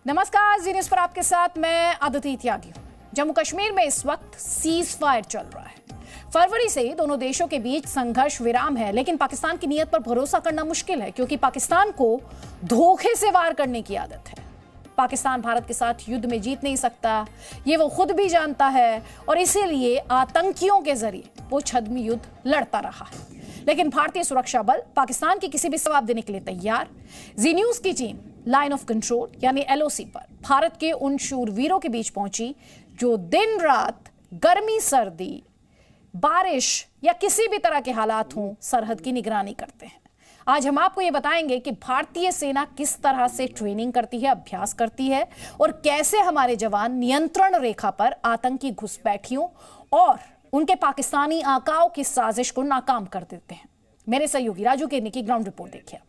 नमस्कार, जी न्यूज़ पर आपके साथ मैं अदिति त्यागी हूं। जम्मू कश्मीर में इस वक्त सीज फायर चल रहा है। फरवरी से दोनों देशों के बीच संघर्ष विराम है, लेकिन पाकिस्तान की नीयत पर भरोसा करना मुश्किल है क्योंकि पाकिस्तान को धोखे से वार करने की आदत है। पाकिस्तान भारत के साथ युद्ध में जीत नहीं सकता, ये वो खुद भी जानता है और इसीलिए आतंकियों के जरिए वो छद्म युद्ध लड़ता रहा है। लेकिन भारतीय सुरक्षा बल पाकिस्तान के किसी भी जवाब देने के लिए तैयार। जी न्यूज़ की टीम लाइन ऑफ कंट्रोल यानी LOC पर भारत के उन शूरवीरों के बीच पहुंची जो दिन रात गर्मी सर्दी बारिश या किसी भी तरह के हालात हों सरहद की निगरानी करते हैं। आज हम आपको ये बताएंगे कि भारतीय सेना किस तरह से ट्रेनिंग करती है, अभ्यास करती है और कैसे हमारे जवान नियंत्रण रेखा पर आतंकी घुसपैठियों और उनके पाकिस्तानी आकाओं की साजिश को नाकाम कर देते हैं। मेरे सहयोगी राजू केरनी की ग्राउंड रिपोर्ट देखिए आप।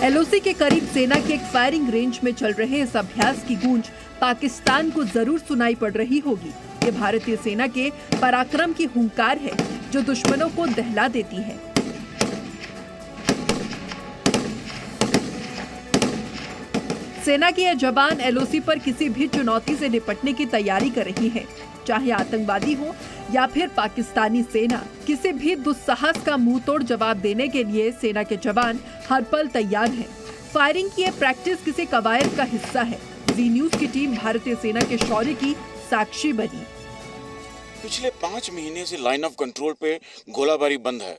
LOC के करीब सेना के एक फायरिंग रेंज में चल रहे इस अभ्यास की गूंज पाकिस्तान को जरूर सुनाई पड़ रही होगी। ये भारतीय सेना के पराक्रम की हुंकार है जो दुश्मनों को दहला देती है। सेना के ये जवान LOC पर किसी भी चुनौती से निपटने की तैयारी कर रही है, चाहे आतंकवादी हो या फिर पाकिस्तानी सेना। किसी भी दुस्साहस का मुंह तोड़ जवाब देने के लिए सेना के जवान हर पल तैयार हैं। फायरिंग की ये प्रैक्टिस किसी कवायद का हिस्सा है। जी न्यूज़ की टीम भारतीय सेना के शौर्य की साक्षी बनी। पिछले 5 महीने से लाइन ऑफ कंट्रोल पे गोलाबारी बंद है।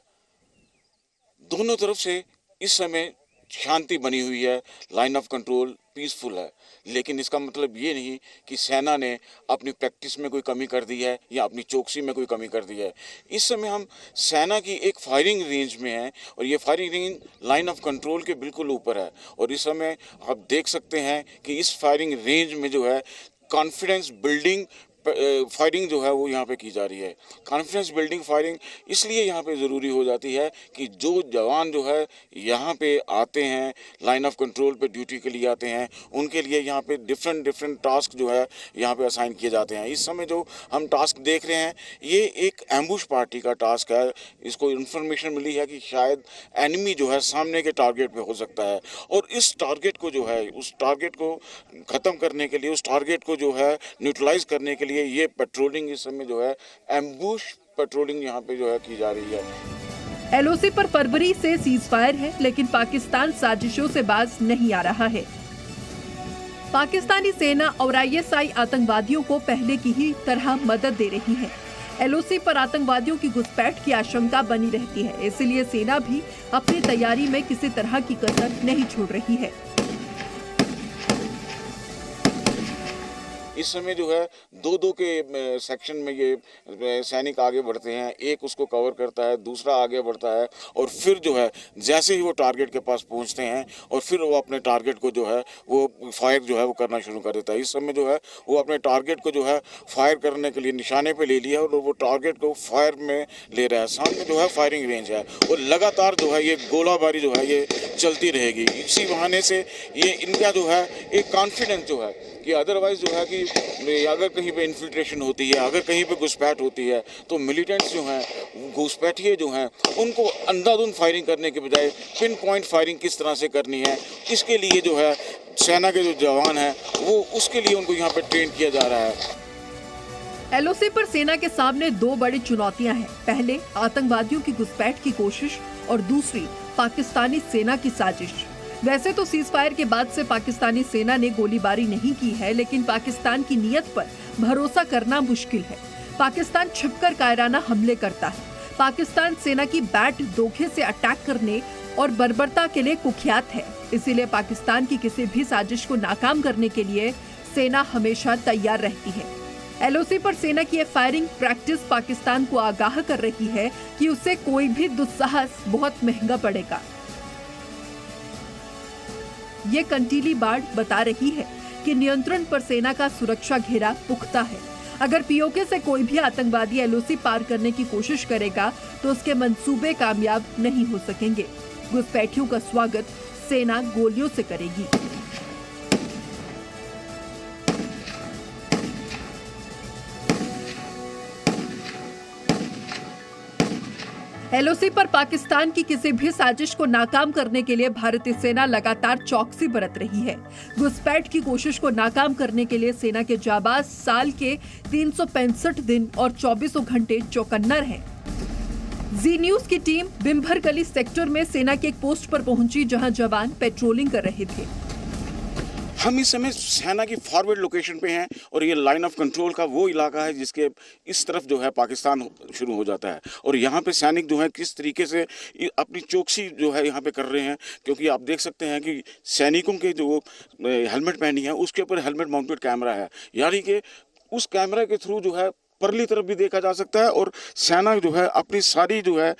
दोनों तरफ से इस समय शांति बनी हुई है, लाइन ऑफ कंट्रोल पीसफुल है। लेकिन इसका मतलब ये नहीं कि सेना ने अपनी प्रैक्टिस में कोई कमी कर दी है या अपनी चौकसी में कोई कमी कर दी है। इस समय हम सेना की एक फायरिंग रेंज में हैं और ये firing range line of control के बिल्कुल ऊपर है। और इस समय आप देख सकते हैं कि इस फायरिंग रेंज में जो है कॉन्फिडेंस बिल्डिंग फायरिंग जो है वो यहाँ पे की जा रही है। कॉन्फिडेंस बिल्डिंग फायरिंग इसलिए यहाँ पे ज़रूरी हो जाती है कि जो जवान जो है यहाँ पे आते हैं, लाइन ऑफ कंट्रोल पे ड्यूटी के लिए आते हैं, उनके लिए यहाँ पे डिफरेंट टास्क जो है यहाँ पे असाइन किए जाते हैं। इस समय जो हम टास्क देख रहे हैं ये एक एम्बुश पार्टी का टास्क है। इसको इन्फॉर्मेशन मिली है कि शायद एनिमी जो है सामने के टारगेट पे हो सकता है और इस टारगेट को जो है उस टारगेट को ख़त्म करने के लिए, उस टारगेट को जो है न्यूट्रलाइज करने के लिए ये पेट्रोलिंग इस समय जो है एम्बुश पेट्रोलिंग यहाँ पे जो है की जा रही है। LOC पर फरवरी से सीज फायर है, लेकिन पाकिस्तान साजिशों से बाज नहीं आ रहा है। पाकिस्तानी सेना और ISI आतंकवादियों को पहले की ही तरह मदद दे रही है। LOC पर आतंकवादियों की घुसपैठ की आशंका बनी रहती है, इसलिए सेना भी अपनी तैयारी में किसी तरह की कसर नहीं छोड़ रही है। इस समय जो है दो के सेक्शन में ये सैनिक आगे बढ़ते हैं। एक उसको कवर करता है, दूसरा आगे बढ़ता है और फिर जो है जैसे ही वो टारगेट के पास पहुंचते हैं और फिर वो अपने टारगेट को जो है वो फायर जो है वो करना शुरू कर देता है। इस समय जो है वो अपने टारगेट को जो है फायर करने के लिए निशाने पे ले लिया और वो टारगेट को फायर में ले रहा है। सामने जो है फायरिंग रेंज है और लगातार जो है ये गोलाबारी जो है ये चलती रहेगी। इसी बहाने से ये इनका जो है एक कॉन्फिडेंस जो है कि अदरवाइज जो है कि अगर कहीं पे इन्फिल्ट्रेशन होती है, अगर कहीं पे घुसपैठ होती है तो मिलिटेंट्स जो हैं, घुसपैठिए जो हैं, उनको अंधाधुंध फायरिंग करने के बजाय पिन पॉइंट फायरिंग किस तरह से करनी है, इसके लिए जो है सेना के जो जवान हैं वो उसके लिए उनको यहाँ पे ट्रेन किया जा रहा है। LOC पर सेना के सामने 2 बड़ी चुनौतियां हैं। पहले आतंकवादियों की घुसपैठ की कोशिश और दूसरी पाकिस्तानी सेना की साजिश। वैसे तो सीज फायर के बाद से पाकिस्तानी सेना ने गोलीबारी नहीं की है, लेकिन पाकिस्तान की नीयत पर भरोसा करना मुश्किल है। पाकिस्तान छिपकर कायराना हमले करता है। पाकिस्तान सेना की बैट धोखे से अटैक करने और बर्बरता के लिए कुख्यात है। इसीलिए पाकिस्तान की किसी भी साजिश को नाकाम करने के लिए सेना हमेशा तैयार रहती है। LOC पर सेना की ये फायरिंग प्रैक्टिस पाकिस्तान को आगाह कर रही है कि उसे कोई भी दुस्साहस बहुत महंगा पड़ेगा। ये कंटीली बाढ़ बता रही है कि नियंत्रण पर सेना का सुरक्षा घेरा पुख्ता है। अगर पीओके से कोई भी आतंकवादी एलओसी पार करने की कोशिश करेगा तो उसके मंसूबे कामयाब नहीं हो सकेंगे। घुसपैठियों का स्वागत सेना गोलियों से करेगी। एलओसी पर पाकिस्तान की किसी भी साजिश को नाकाम करने के लिए भारतीय सेना लगातार चौकसी बरत रही है। घुसपैठ की कोशिश को नाकाम करने के लिए सेना के जाबाज साल के 365 दिन और 24 घंटे चौकन्ना हैं। जी न्यूज की टीम बिम्भरकली सेक्टर में सेना के एक पोस्ट पर पहुंची, जहां जवान पेट्रोलिंग कर रहे थे। हम इस समय सेना की फॉरवर्ड लोकेशन पे हैं और ये लाइन ऑफ कंट्रोल का वो इलाका है जिसके इस तरफ जो है पाकिस्तान शुरू हो जाता है। और यहाँ पे सैनिक जो है किस तरीके से अपनी चौकसी जो है यहाँ पे कर रहे हैं, क्योंकि आप देख सकते हैं कि सैनिकों के जो हेलमेट पहनी है उसके ऊपर हेलमेट माउंटेड कैमरा है, यानी कि उस कैमरा के थ्रू जो है परली तरफ भी देखा जा सकता है और सेना जो है अपनी सारी जो है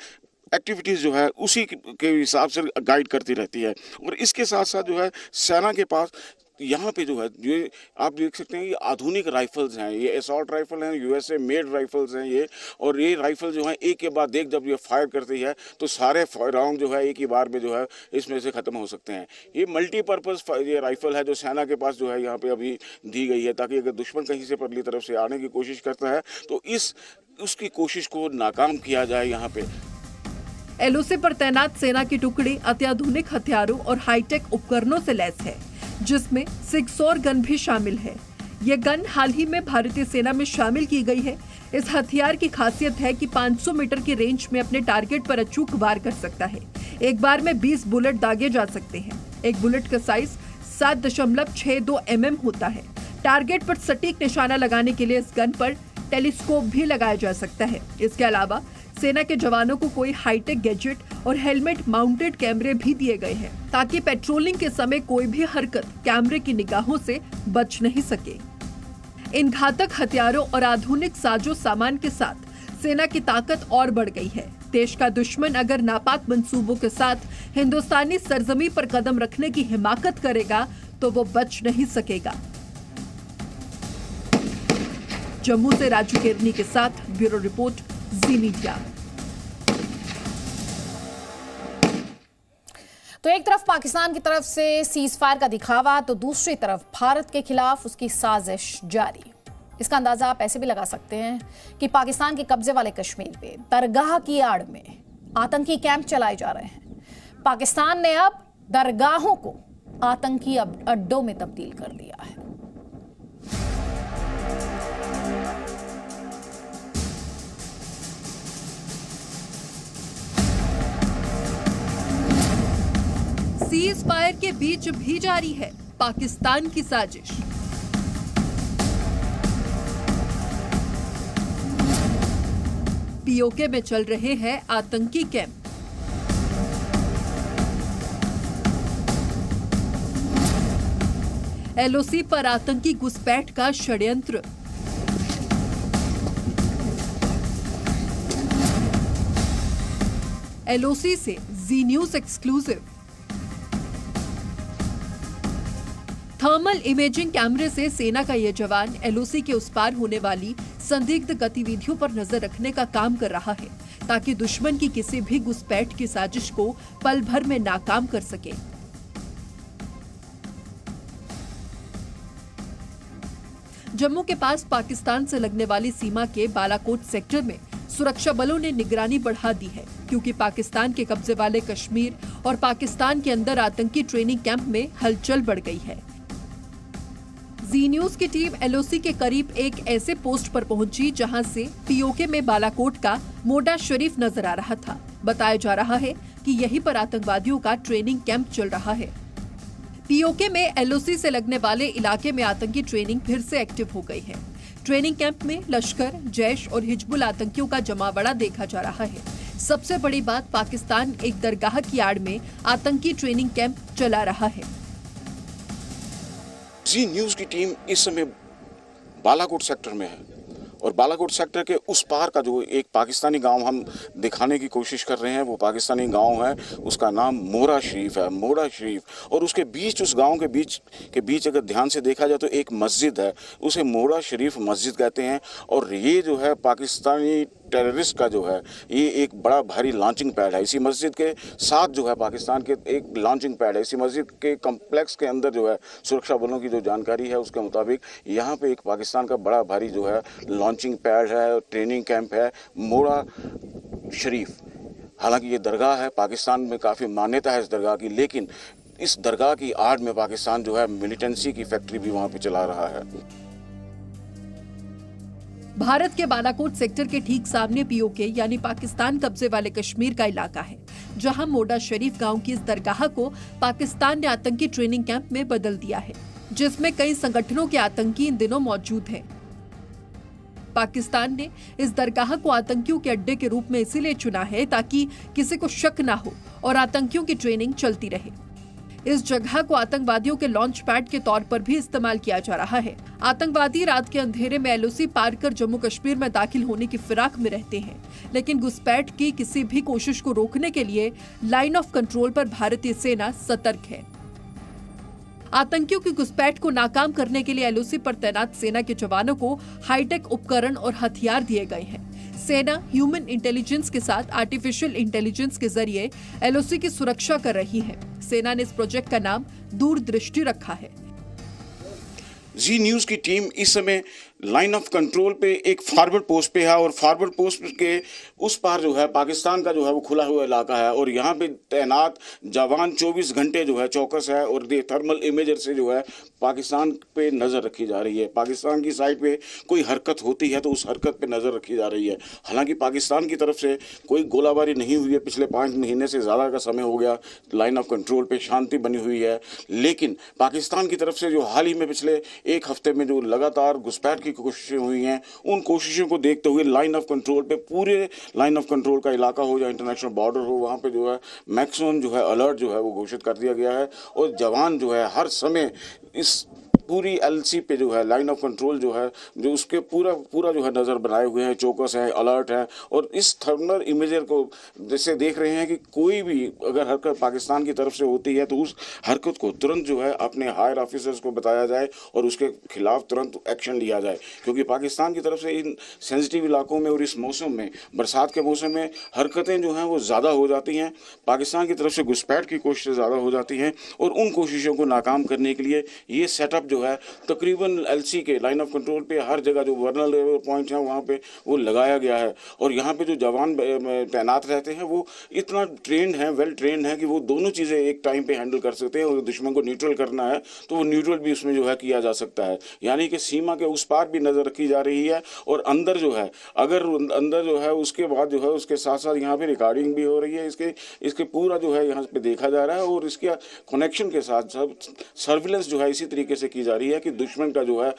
एक्टिविटीज़ जो है उसी के हिसाब से गाइड करती रहती है। और इसके साथ साथ जो है सेना के पास यहाँ पे जो है ये आप देख सकते हैं ये आधुनिक राइफल्स हैं, ये असॉल्ट राइफल हैं, यूएसए मेड राइफल्स हैं ये। और ये राइफल जो है एक के बाद एक जब ये फायर करती है तो सारे राउंड जो है एक ही बार में जो है इसमें से ख़त्म हो सकते हैं। ये मल्टीपर्पज़ ये राइफल है जो सेना के पास जो है यहाँ पे अभी दी गई है, ताकि अगर दुश्मन कहीं से परली तरफ से आने की कोशिश करता है तो उसकी कोशिश को नाकाम किया जाए। यहाँ पे एलओसी पर तैनात सेना की टुकड़ी अत्याधुनिक हथियारों और हाईटेक उपकरणों से लैस है, जिसमें 6 गन भी शामिल है। ये गन हाल ही में भारतीय सेना में शामिल की गई है। इस हथियार की खासियत है कि 500 मीटर की रेंज में अपने टारगेट पर अचूक वार कर सकता है। एक बार में 20 बुलेट दागे जा सकते हैं। एक बुलेट का साइज 7.62 mm होता है। टारगेट पर सटीक निशाना लगाने के लिए इस गन पर टेलीस्कोप भी लगाया जा सकता है। इसके अलावा सेना के जवानों को कोई हाईटेक गैजेट और हेलमेट माउंटेड कैमरे भी दिए गए हैं, ताकि पेट्रोलिंग के समय कोई भी हरकत कैमरे की निगाहों से बच नहीं सके। इन घातक हथियारों और आधुनिक साजो सामान के साथ सेना की ताकत और बढ़ गई है। देश का दुश्मन अगर नापाक मंसूबों के साथ हिंदुस्तानी सरजमी पर कदम रखने की हिमाकत करेगा तो वो बच नहीं सकेगा। जम्मू से राजू केरनी के साथ ब्यूरो रिपोर्ट, जी मीडिया। तो एक तरफ पाकिस्तान की तरफ से सीज फायर का दिखावा, तो दूसरी तरफ भारत के खिलाफ उसकी साजिश जारी। इसका अंदाजा आप ऐसे भी लगा सकते हैं कि पाकिस्तान के कब्जे वाले कश्मीर पे दरगाह की आड़ में आतंकी कैंप चलाए जा रहे हैं। पाकिस्तान ने अब दरगाहों को आतंकी अड्डों में तब्दील कर दिया है। सीज फायर के बीच भी जारी है पाकिस्तान की साजिश। पीओके में चल रहे हैं आतंकी कैंप। एलओसी पर आतंकी घुसपैठ का षड्यंत्र। एलओसी से जी न्यूज एक्सक्लूसिव। थर्मल इमेजिंग कैमरे से सेना का यह जवान एलओसी के उस पार होने वाली संदिग्ध गतिविधियों पर नजर रखने का काम कर रहा है, ताकि दुश्मन की किसी भी घुसपैठ की साजिश को पल भर में नाकाम कर सके। जम्मू के पास पाकिस्तान से लगने वाली सीमा के बालाकोट सेक्टर में सुरक्षा बलों ने निगरानी बढ़ा दी है, क्योंकि पाकिस्तान के कब्जे वाले कश्मीर और पाकिस्तान के अंदर आतंकी ट्रेनिंग कैंप में हलचल बढ़ गई है। जी न्यूज की टीम एलओसी के करीब एक ऐसे पोस्ट पर पहुंची जहां से पीओके में बालाकोट का मोडा शरीफ नजर आ रहा था। बताया जा रहा है कि यहीं पर आतंकवादियों का ट्रेनिंग कैंप चल रहा है। पीओके में एलओसी से लगने वाले इलाके में आतंकी ट्रेनिंग फिर से एक्टिव हो गई है। ट्रेनिंग कैंप में लश्कर, जैश और हिजबुल आतंकियों का जमावड़ा देखा जा रहा है। सबसे बड़ी बात, पाकिस्तान एक दरगाह की आड़ में आतंकी ट्रेनिंग कैंप चला रहा है। जी न्यूज की टीम इस समय बालाकोट सेक्टर में है और बालाकोट सेक्टर के उस पार का जो एक पाकिस्तानी गांव हम दिखाने की कोशिश कर रहे हैं, वो पाकिस्तानी गांव है, उसका नाम मोड़ा शरीफ है, मोड़ा शरीफ। और उसके बीच, उस गांव के बीच अगर ध्यान से देखा जाए तो एक मस्जिद है, उसे मोड़ा शरीफ मस्जिद कहते हैं। और ये जो है पाकिस्तानी टेररिस्ट का जो है ये एक बड़ा भारी लॉन्चिंग पैड है। इसी मस्जिद के साथ जो है पाकिस्तान के एक लॉन्चिंग पैड है। इसी मस्जिद के कम्प्लेक्स के अंदर जो है सुरक्षा बलों की जो जानकारी है उसके मुताबिक यहाँ पे एक पाकिस्तान का बड़ा भारी जो है लॉन्चिंग पैड है, ट्रेनिंग कैंप है, मोड़ा शरीफ। हालांकि ये दरगाह है, पाकिस्तान में काफ़ी मान्यता है इस दरगाह की, लेकिन इस दरगाह की आड़ में पाकिस्तान जो है मिलिटेंसी की फैक्ट्री भी वहाँ पे चला रहा है। भारत के बालाकोट सेक्टर के ठीक सामने पीओके यानी पाकिस्तान कब्जे वाले कश्मीर का इलाका है, जहां मोड़ा शरीफ गांव की इस दरगाह को पाकिस्तान ने आतंकी ट्रेनिंग कैंप में बदल दिया है, जिसमें कई संगठनों के आतंकी इन दिनों मौजूद हैं। पाकिस्तान ने इस दरगाह को आतंकियों के अड्डे के रूप में इसीलिए चुना है ताकि किसी को शक न हो और आतंकियों की ट्रेनिंग चलती रहे। इस जगह को आतंकवादियों के लॉन्च पैड के तौर पर भी इस्तेमाल किया जा रहा है। आतंकवादी रात के अंधेरे में एलओसी पार कर जम्मू कश्मीर में दाखिल होने की फिराक में रहते हैं, लेकिन घुसपैठ की किसी भी कोशिश को रोकने के लिए लाइन ऑफ कंट्रोल पर भारतीय सेना सतर्क है। आतंकियों की घुसपैठ को नाकाम करने के लिए एलओसी पर तैनात सेना के जवानों को हाईटेक उपकरण और हथियार दिए गए हैं। सेना ह्यूमन इंटेलिजेंस के साथ आर्टिफिशियल इंटेलिजेंस के जरिए एलओसी की सुरक्षा कर रही है। सेना ने इस प्रोजेक्ट का नाम दूरदृष्टि रखा है। जी न्यूज़ की टीम इस समय लाइन ऑफ कंट्रोल पे एक फॉरवर्ड पोस्ट पे है और फॉरवर्ड पोस्ट के उस पार जो है पाकिस्तान का जो है वो खुला हुआ इलाका है और यहाँ पे तैनात जवान 24 घंटे जो है चौकस है और थर्मल इमेजर से जो है पाकिस्तान पे नज़र रखी जा रही है। पाकिस्तान की साइड पे कोई हरकत होती है तो उस हरकत पे नज़र रखी जा रही है। हालांकि पाकिस्तान की तरफ से कोई गोलाबारी नहीं हुई है, पिछले 5 महीने से ज़्यादा का समय हो गया, लाइन ऑफ कंट्रोल पे शांति बनी हुई है। लेकिन पाकिस्तान की तरफ से जो हाल ही में पिछले एक हफ्ते में जो लगातार घुसपैठ की कोशिशें हुई हैं, उन कोशिशों को देखते हुए लाइन ऑफ कंट्रोल पे, पूरे लाइन ऑफ कंट्रोल का इलाका हो या इंटरनेशनल बॉर्डर हो, वहाँ पे जो है मैक्सिमम जो है अलर्ट जो है वो घोषित कर दिया गया है और जवान जो है हर समय इस पूरी एलसी पे जो है लाइन ऑफ कंट्रोल जो है जो उसके पूरा जो है नज़र बनाए हुए हैं, चौकस है, अलर्ट है। और इस थर्मल इमेजर को जैसे देख रहे हैं कि कोई भी अगर हरकत पाकिस्तान की तरफ से होती है तो उस हरकत को तुरंत जो है अपने हायर ऑफिसर्स को बताया जाए और उसके खिलाफ तुरंत एक्शन लिया जाए, क्योंकि पाकिस्तान की तरफ से इन सेंसिटिव इलाकों में और इस मौसम में, बरसात के मौसम में हरकतें जो हैं वो ज़्यादा हो जाती हैं। पाकिस्तान की तरफ से घुसपैठ की कोशिशें ज़्यादा हो जाती हैं और उन कोशिशों को नाकाम करने के लिए ये सेटअप जो है तकरीबन एलसी के लाइन ऑफ कंट्रोल पे हर जगह जो वर्नरेबल पॉइंट है वहाँ पे वो लगाया गया है। और यहाँ पे जो जवान तैनात रहते हैं वो इतना ट्रेंड हैं, वेल ट्रेंड हैं कि वो दोनों चीज़ें एक टाइम पे हैंडल कर सकते हैं। और दुश्मन को न्यूट्रल करना है तो वो न्यूट्रल भी उसमें जो है किया जा सकता है, यानी कि सीमा के उस पार भी नज़र रखी जा रही है और अंदर जो है अगर अंदर जो है उसके बाद जो है उसके साथ साथ यहाँ पे रिकॉर्डिंग भी हो रही है, इसके पूरा जो है यहाँ पे देखा जा रहा है और इसके कनेक्शन के साथ सर्विलेंस जो है इसी तरीके से की जा रही है कि दुश्मन का जो है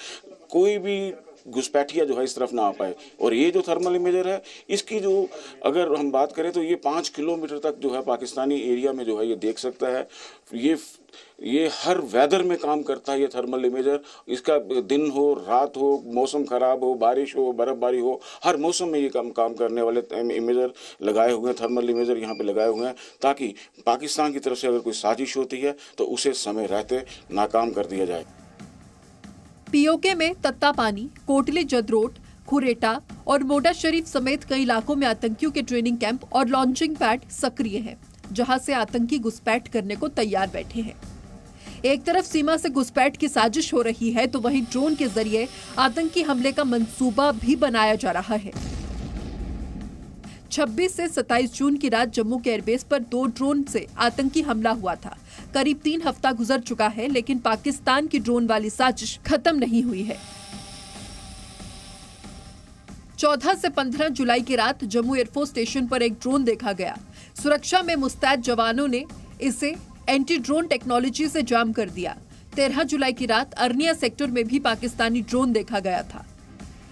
कोई भी घुसपैठिया जो है इस तरफ ना आ पाए। और ये जो थर्मल इमेजर है इसकी जो अगर हम बात करें तो ये 5 किलोमीटर तक जो है पाकिस्तानी एरिया में जो है ये देख सकता है। ये हर वेदर में काम करता है ये थर्मल इमेजर। इसका दिन हो, रात हो, मौसम खराब हो, बारिश हो, बर्फबारी हो, हर मौसम में ये काम करने वाले इमेजर लगाए हुए हैं, थर्मल इमेजर यहाँ पे लगाए हुए हैं ताकि पाकिस्तान की तरफ से अगर कोई साजिश होती है तो उसे समय रहते नाकाम कर दिया जाए। पीओके में तत्तापानी, कोटली जदरोट, खुरेटा और मोड़ा शरीफ समेत कई इलाकों में आतंकियों के ट्रेनिंग कैंप और लॉन्चिंग पैड सक्रिय हैं, जहां से आतंकी घुसपैठ करने को तैयार बैठे हैं। एक तरफ सीमा से घुसपैठ की साजिश हो रही है तो वहीं ड्रोन के जरिए आतंकी हमले का मंसूबा भी बनाया जा रहा है। 26 से 27 जून की रात जम्मू के एयरबेस पर 2 ड्रोन से आतंकी हमला हुआ था। करीब 3 हफ्ता गुजर चुका है, लेकिन पाकिस्तान की ड्रोन वाली साजिश खत्म नहीं हुई है। 14 से 15 जुलाई की रात जम्मू एयरफोर्स स्टेशन पर एक ड्रोन देखा गया। सुरक्षा में मुस्तैद जवानों ने इसे एंटी ड्रोन टेक्नोलॉजी से जाम कर दिया। 13 जुलाई की रात अरनिया सेक्टर में भी पाकिस्तानी ड्रोन देखा गया था।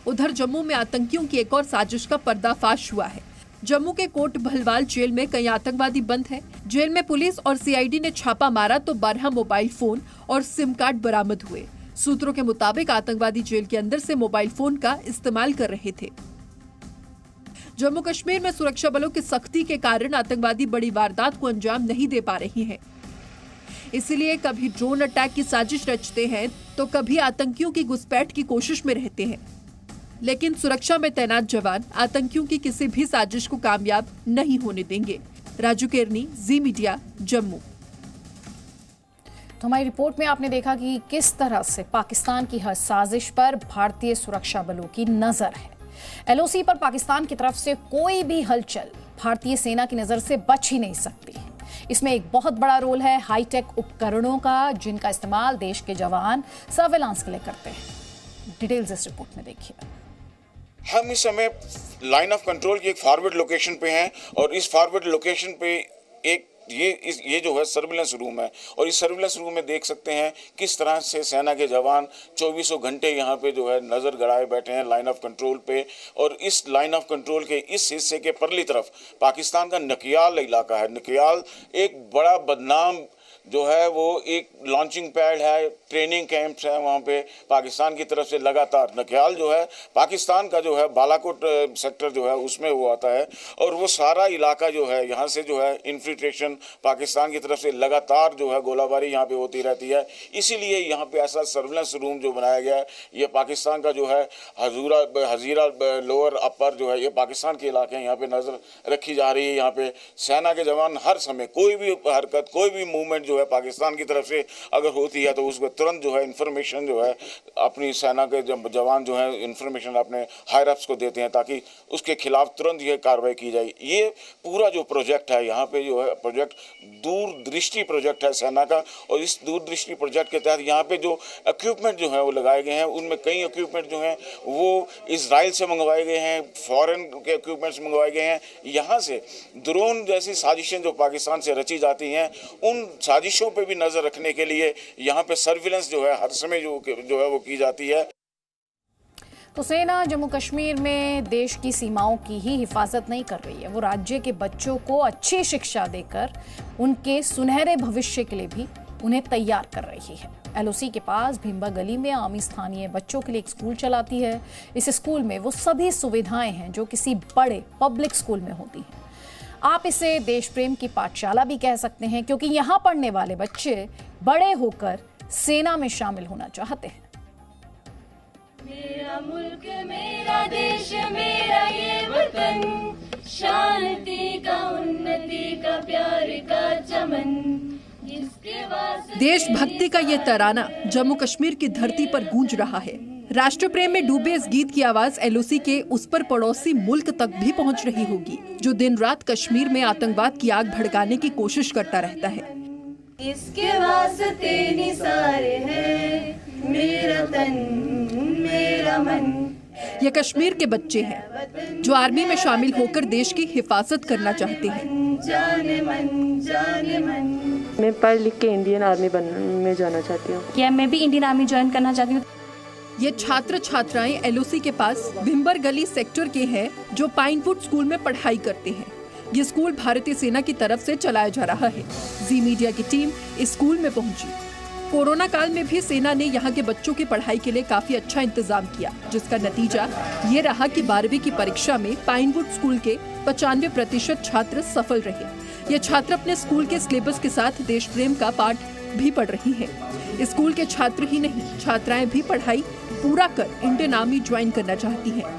उधर जम्मू में आतंकियों की एक और साजिश का पर्दाफाश हुआ है। जम्मू के कोट भलवाल जेल में कई आतंकवादी बंद हैं। जेल में पुलिस और सीआईडी ने छापा मारा तो 12 मोबाइल फोन और सिम कार्ड बरामद हुए। सूत्रों के मुताबिक आतंकवादी जेल के अंदर से मोबाइल फोन का इस्तेमाल कर रहे थे। जम्मू कश्मीर में सुरक्षा बलों की सख्ती के कारण आतंकवादी बड़ी वारदात को अंजाम नहीं दे पा रही हैं। इसलिए कभी ड्रोन अटैक की साजिश रचते हैं तो कभी आतंकियों की घुसपैठ की कोशिश में रहते हैं। लेकिन सुरक्षा में तैनात जवान आतंकियों की किसी भी साजिश को कामयाब नहीं होने देंगे। राजू केरनी, जी मीडिया, जम्मू। तो हमारी रिपोर्ट में आपने देखा कि किस तरह से पाकिस्तान की हर साजिश पर भारतीय सुरक्षा बलों की नजर है। एलओसी पर पाकिस्तान की तरफ से कोई भी हलचल भारतीय सेना की नजर से बच ही नहीं सकती। इसमें एक बहुत बड़ा रोल है हाईटेक उपकरणों का, जिनका इस्तेमाल देश के जवान सर्वेलांस के लिए करते हैं। डिटेल्स इस रिपोर्ट में देखिए। हम इस समय लाइन ऑफ कंट्रोल की एक फॉरवर्ड लोकेशन पे हैं और इस फॉरवर्ड लोकेशन पे एक ये जो है सर्विलेंस रूम है और इस सर्विलेंस रूम में देख सकते हैं किस तरह से सेना के जवान 24 घंटे यहाँ पे जो है नजर गड़ाए बैठे हैं लाइन ऑफ कंट्रोल पे। और इस लाइन ऑफ कंट्रोल के इस हिस्से के परली तरफ पाकिस्तान का नकियाल इलाका है। नकियाल एक बड़ा बदनाम जो है वो एक लॉन्चिंग पैड है, ट्रेनिंग कैंप्स है वहाँ पे पाकिस्तान की तरफ से लगातार। नकियाल जो है पाकिस्तान का जो है बालाकोट सेक्टर जो है उसमें वो आता है और वो सारा इलाका जो है यहाँ से जो है इन्फिल्ट्रेशन पाकिस्तान की तरफ से लगातार जो है गोलाबारी यहाँ पे होती रहती है। इसीलिए यहाँ पे ऐसा सर्विलेंस रूम जो बनाया गया है ये पाकिस्तान का जो है हजीरा लोअर अपर जो है ये पाकिस्तान के इलाके हैं, यहाँ पे नजर रखी जा रही है। यहाँ पे सेना के जवान हर समय कोई भी हरकत कोई भी मूवमेंट जो है पाकिस्तान की तरफ से अगर होती है तो उसको तुरंत जो है इंफॉर्मेशन जो है अपनी सेना के जवान जो है इंफॉर्मेशन अपने हायर अप्स को देते हैं ताकि उसके खिलाफ तुरंत ये कार्रवाई की जाए। ये पूरा जो प्रोजेक्ट है यहाँ पे जो है प्रोजेक्ट दूरदृष्टि प्रोजेक्ट है सेना का और इस दूरदृष्टि प्रोजेक्ट के तहत यहाँ पे जो इक्विपमेंट जो है वो लगाए गए हैं उनमें कई इक्विपमेंट जो हैं वो इजराइल से मंगवाए गए हैं, फॉरेन के इक्विपमेंट्स मंगवाए गए हैं। यहाँ से ड्रोन जैसी साजिशें जो पाकिस्तान से रची जाती हैं उन साजिशों पे भी नजर रखने के लिए यहाँ पे सर्विलेंस जो है हर समय जो है वो की जाती है। तो सेना जम्मू कश्मीर में देश की सीमाओं की ही हिफाजत नहीं कर रही है, वो राज्य के बच्चों को अच्छी शिक्षा देकर उनके सुनहरे भविष्य के लिए भी उन्हें तैयार कर रही है। एलओसी के पास भीम्बा गली में आर्मी स्थानीय बच्चों के लिए एक स्कूल चलाती है। इस स्कूल में वो सभी सुविधाएं हैं जो किसी बड़े पब्लिक स्कूल में होती हैं। आप इसे देश प्रेम की पाठशाला भी कह सकते हैं क्योंकि यहाँ पढ़ने वाले बच्चे बड़े होकर सेना में शामिल होना चाहते हैं। मेरा मुल्क मेरा देश मेरा ये वतन, शांति का उन्नति का प्यार का चमन, जिसके वास्ते देशभक्ति का ये तराना जम्मू कश्मीर की धरती पर गूंज रहा है। राष्ट्र प्रेम में डूबे इस गीत की आवाज एलओसी के उस पर पड़ोसी मुल्क तक भी पहुंच रही होगी जो दिन रात कश्मीर में आतंकवाद की आग भड़काने की कोशिश करता रहता है। इसके वास्ते निसारे है मेरा तन मेरा मन। ये कश्मीर के बच्चे हैं जो आर्मी में शामिल होकर देश की हिफाजत करना चाहते हैं। जाने मन मैं पढ़ लिख के इंडियन आर्मी में जाना चाहती हूँ। क्या मैं भी इंडियन आर्मी ज्वाइन करना चाहती हूँ। ये छात्र छात्राएं एलओसी के पास भिम्बर गली सेक्टर के हैं जो पाइनवुड स्कूल में पढ़ाई करते हैं। ये स्कूल भारतीय सेना की तरफ से चलाया जा रहा है। जी मीडिया की टीम इस स्कूल में पहुंची। कोरोना काल में भी सेना ने यहाँ के बच्चों की पढ़ाई के लिए काफी अच्छा इंतजाम किया, जिसका नतीजा ये रहा कि 12वीं की परीक्षा में पाइनवुड स्कूल के 95% छात्र सफल रहे। ये छात्र अपने स्कूल के सिलेबस के साथ देश प्रेम का पाठ भी पढ़ रही हैं। स्कूल के छात्र ही नहीं, छात्राएं भी पढ़ाई पूरा कर इंडियन आर्मी ज्वाइन करना चाहती हैं।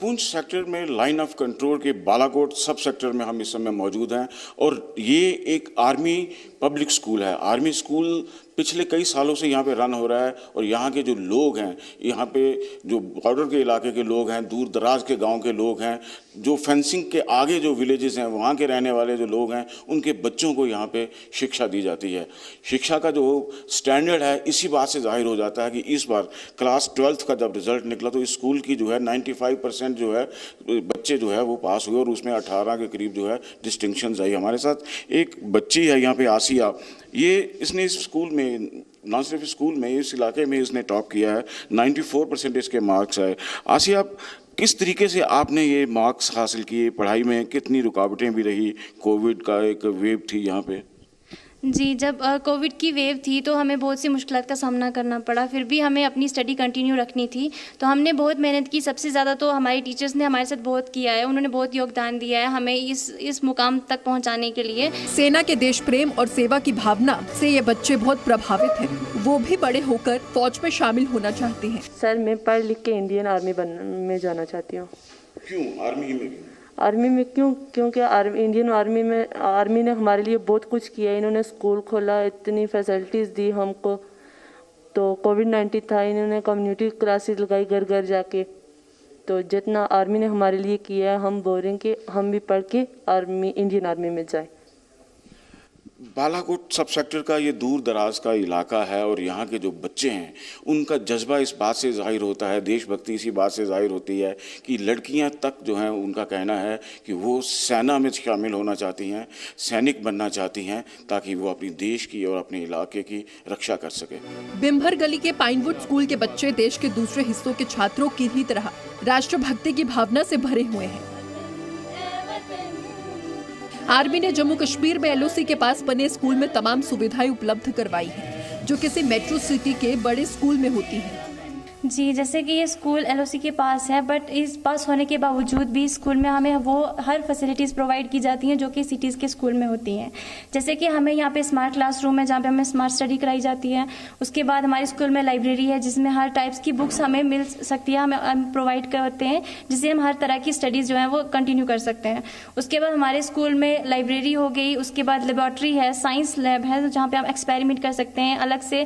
पुंछ सेक्टर में लाइन ऑफ कंट्रोल के बालाकोट सब सेक्टर में हम इस समय मौजूद हैं और ये एक आर्मी पब्लिक स्कूल है। आर्मी स्कूल पिछले कई सालों से यहाँ पे रन हो रहा है और यहाँ के जो लोग हैं, यहाँ पे जो बॉर्डर के इलाके के लोग हैं, दूर दराज के गांव के लोग हैं, जो फेंसिंग के आगे जो विलेजेस हैं वहाँ के रहने वाले जो लोग हैं, उनके बच्चों को यहाँ पे शिक्षा दी जाती है। शिक्षा का जो स्टैंडर्ड है इसी बात से जाहिर हो जाता है कि इस बार क्लास 12th का जब रिजल्ट निकला तो इस स्कूल की जो है 95% जो है बच्चे जो है वो पास हुए और उसमें 18 के करीब जो है डिस्टिंक्शन आई। हमारे साथ एक बच्ची है यहाँ पे आसिया, ये इसने इस स्कूल में न सिर्फ स्कूल में इस इलाके में इसने टॉप किया है, 94% इसके मार्क्स आए। आसिया, किस तरीके से आपने ये मार्क्स हासिल किए? पढ़ाई में कितनी रुकावटें भी रही? कोविड का एक वेव थी यहाँ पे। जी, जब कोविड की वेव थी तो हमें बहुत सी मुश्किलात का सामना करना पड़ा, फिर भी हमें अपनी स्टडी कंटिन्यू रखनी थी। तो हमने बहुत मेहनत की। सबसे ज़्यादा तो हमारे टीचर्स ने हमारे साथ बहुत किया है, उन्होंने बहुत योगदान दिया है हमें इस मुकाम तक पहुंचाने के लिए। सेना के देश प्रेम और सेवा की भावना से ये बच्चे बहुत प्रभावित हैं। वो भी बड़े होकर फौज में शामिल होना चाहते हैं। सर मैं पढ़ लिख के इंडियन आर्मी में जाना चाहती हूँ। क्यों आर्मी में? आर्मी में क्यों? क्योंकि इंडियन आर्मी ने हमारे लिए बहुत कुछ किया। इन्होंने स्कूल खोला, इतनी फैसिलिटीज़ दी हमको। तो कोविड-19 था, इन्होंने कम्युनिटी क्लासेस लगाई घर घर जाके। तो जितना आर्मी ने हमारे लिए किया है, हम बोल रहे हैं कि हम भी पढ़ के इंडियन आर्मी में जाएं। बालाकोट सब सेक्टर का ये दूर दराज का इलाका है और यहाँ के जो बच्चे हैं उनका जज्बा इस बात से जाहिर होता है, देशभक्ति इसी बात से जाहिर होती है कि लड़कियाँ तक जो हैं उनका कहना है कि वो सेना में शामिल होना चाहती हैं, सैनिक बनना चाहती हैं, ताकि वो अपनी देश की और अपने इलाके की रक्षा कर सके। बिम्भर गली के पाइनवुड स्कूल के बच्चे देश के दूसरे हिस्सों के छात्रों की ही तरह राष्ट्रभक्ति की भावना से भरे हुए हैं। आर्मी ने जम्मू कश्मीर में LOC के पास बने स्कूल में तमाम सुविधाएं उपलब्ध करवाई हैं, जो किसी मेट्रो सिटी के बड़े स्कूल में होती हैं। जी, जैसे कि ये स्कूल LOC के पास है, बट इस पास होने के बावजूद भी स्कूल में हमें वो हर फैसिलिटीज़ प्रोवाइड की जाती हैं जो कि सिटीज़ के स्कूल में होती हैं। जैसे कि हमें यहाँ पे स्मार्ट क्लासरूम है जहाँ पे हमें स्मार्ट स्टडी कराई जाती है। उसके बाद हमारे स्कूल में लाइब्रेरी है जिसमें हर टाइप्स की बुक्स हमें मिल सकती है, हम प्रोवाइड करते हैं, जिससे हम हर तरह की स्टडीज़ जो है वो कंटिन्यू कर सकते हैं। उसके बाद हमारे स्कूल में लाइब्रेरी हो गई, उसके बाद लेबॉर्ट्री है, साइंस लैब है जहाँ पर हम एक्सपेरिमेंट कर सकते हैं। अलग से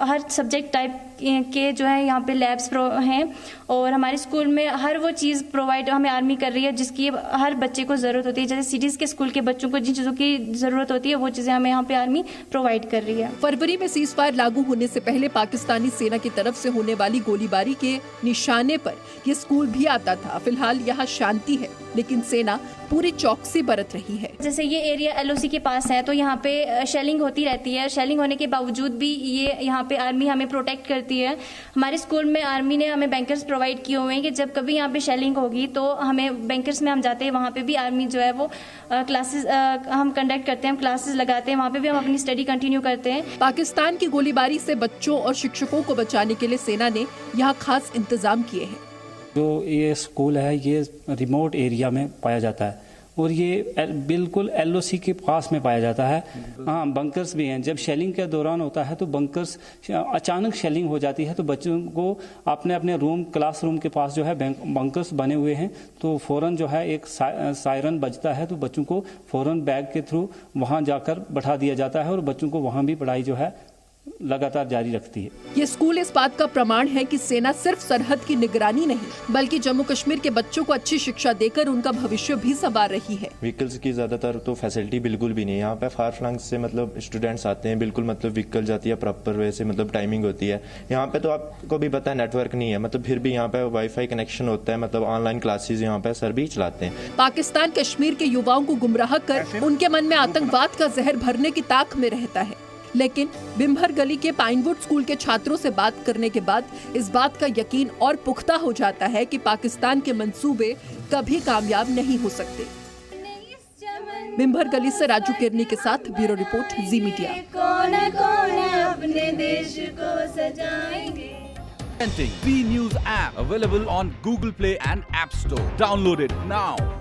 हर सब्जेक्ट टाइप के जो है यहाँ पे लैब्स हैं और हमारे स्कूल में हर वो चीज़ प्रोवाइड हमें आर्मी कर रही है जिसकी हर बच्चे को ज़रूरत होती है। जैसे सिटीज़ के स्कूल के बच्चों को जिन चीज़ों की ज़रूरत होती है वो चीज़ें हमें यहाँ पे आर्मी प्रोवाइड कर रही है। फरवरी में सीज़फायर लागू होने से पहले पाकिस्तानी सेना की तरफ से होने वाली गोलीबारी के निशाने पर ये स्कूल भी आता था। फिलहाल यहाँ शांति है, लेकिन सेना पूरी चौकसी बरत रही है। जैसे ये एरिया LOC के पास है तो यहाँ पे शेलिंग होती रहती है। शेलिंग होने के बावजूद भी ये यहाँ पे आर्मी हमें प्रोटेक्ट करती है। हमारे स्कूल में आर्मी ने हमें बैंकर्स प्रोवाइड किए हुए हैं कि जब कभी यहाँ पे शेलिंग होगी तो हमें बैंकर्स में हम जाते हैं, वहाँ पे भी आर्मी जो है वो क्लासेस हम कंडक्ट करते हैं, हम क्लासेस लगाते हैं, वहाँ पे भी हम अपनी स्टडी कंटिन्यू करते हैं। पाकिस्तान की गोलीबारी से बच्चों और शिक्षकों को बचाने के लिए सेना ने यहाँ खास इंतजाम किए हैं। जो ये स्कूल है ये रिमोट एरिया में पाया जाता है और ये बिल्कुल LOC के पास में पाया जाता है। हाँ, बंकर्स भी हैं। जब शेलिंग के दौरान होता है तो बंकर्स अचानक शेलिंग हो जाती है तो बच्चों को अपने अपने क्लासरूम के पास जो है बंकर्स बने हुए हैं, तो फ़ौरन जो है एक सायरन बजता है तो बच्चों को फ़ौरन बैग के थ्रू वहाँ जाकर बैठा दिया जाता है और बच्चों को वहाँ भी पढ़ाई जो है लगातार जारी रखती है। ये स्कूल इस बात का प्रमाण है कि सेना सिर्फ सरहद की निगरानी नहीं बल्कि जम्मू कश्मीर के बच्चों को अच्छी शिक्षा देकर उनका भविष्य भी संवार रही है। व्हीकल्स की ज्यादातर तो फैसिलिटी बिल्कुल भी नहीं है यहाँ पे। फार फ्लंग से मतलब स्टूडेंट्स आते हैं, बिल्कुल मतलब व्हीकल जाती है प्रॉपर वे से, मतलब टाइमिंग होती है। यहाँ पे तो आपको भी पता है नेटवर्क नहीं है, मतलब फिर भी यहाँ पे वाईफाई कनेक्शन होता है, मतलब ऑनलाइन क्लासेज यहाँ पे सर भी चलाते हैं। पाकिस्तान कश्मीर के युवाओं को गुमराह कर उनके मन में आतंकवाद का जहर भरने की ताक में रहता है, लेकिन बिम्भर गली के पाइनवुड स्कूल के छात्रों से बात करने के बाद इस बात का यकीन और पुख्ता हो जाता है कि पाकिस्तान के मंसूबे कभी कामयाब नहीं हो सकते। बिम्भर गली से राजू किरनी के साथ ब्यूरो रिपोर्ट, जी मीडिया। कौन कौन अपने देश को सजाएंगे। B News app available on Google Play and App Store. Download it now.